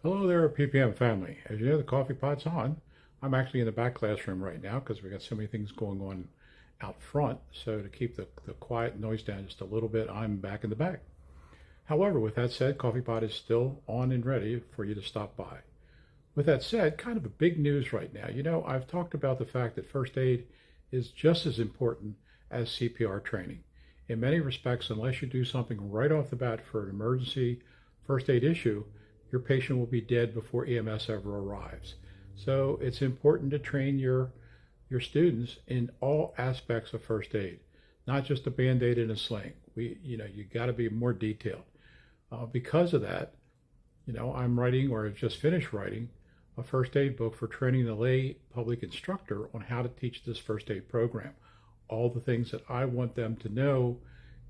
Hello there, PPM family. As you know, the coffee pot's on. I'm actually in the back classroom right now because we got so many things going on out front. So to keep the quiet noise down just a little bit, I'm back in the back. However, with that said, coffee pot is still on and ready for you to stop by. With that said, kind of a big news right now. You know, I've talked about the fact that first aid is just as important as CPR training. In many respects, unless you do something right off the bat for an emergency first aid issue, your patient will be dead before EMS ever arrives. So it's important to train your students in all aspects of first aid, not just a band-aid and a sling. You got to be more detailed. Because of that, I'm writing, or have just finished writing, a first aid book for training the lay public instructor on how to teach this first aid program. All the things that I want them to know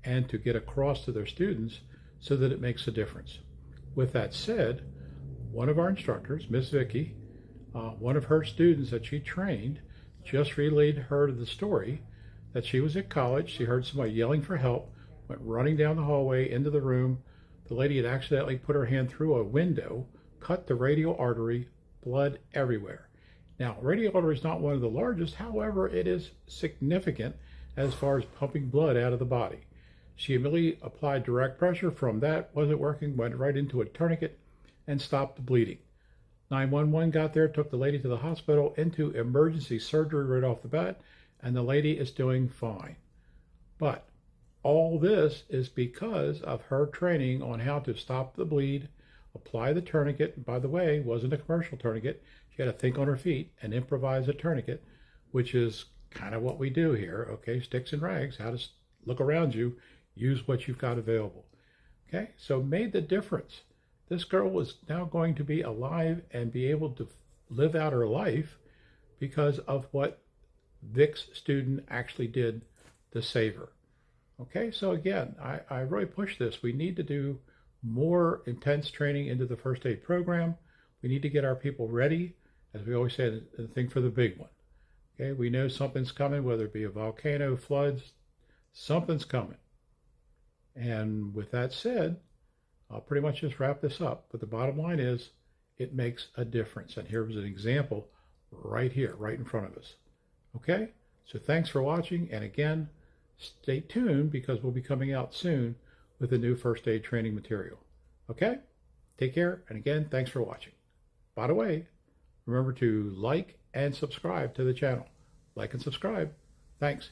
and to get across to their students so that it makes a difference. With that said, one of our instructors, Miss Vicki, one of her students that she trained, just relayed her the story that she was at college. She heard somebody yelling for help, went running down the hallway into the room. The lady had accidentally put her hand through a window, cut the radial artery, blood everywhere. Now, radial artery is not one of the largest, however, it is significant as far as pumping blood out of the body. She immediately applied direct pressure. From that, wasn't working, went right into a tourniquet and stopped the bleeding. 911 got there, took the lady to the hospital into emergency surgery right off the bat, and the lady is doing fine. But all this is because of her training on how to stop the bleed, apply the tourniquet. By the way, wasn't a commercial tourniquet. She had to think on her feet and improvise a tourniquet, which is kind of what we do here. Okay, sticks and rags, how to look around you, use what you've got available. Okay, so made the difference. This girl is now going to be alive and be able to live out her life because of what Vic's student actually did to save her. Okay, so again, I really push this. We need to do more intense training into the first aid program. We need to get our people ready, as we always say, think for the big one. Okay, we know something's coming, whether it be a volcano, floods, something's coming. And with that said, I'll pretty much just wrap this up. But the bottom line is, it makes a difference. And here's an example right here, right in front of us. Okay? So thanks for watching. And again, stay tuned because we'll be coming out soon with a new first aid training material. Okay? Take care. And again, thanks for watching. By the way, remember to like and subscribe to the channel. Like and subscribe. Thanks.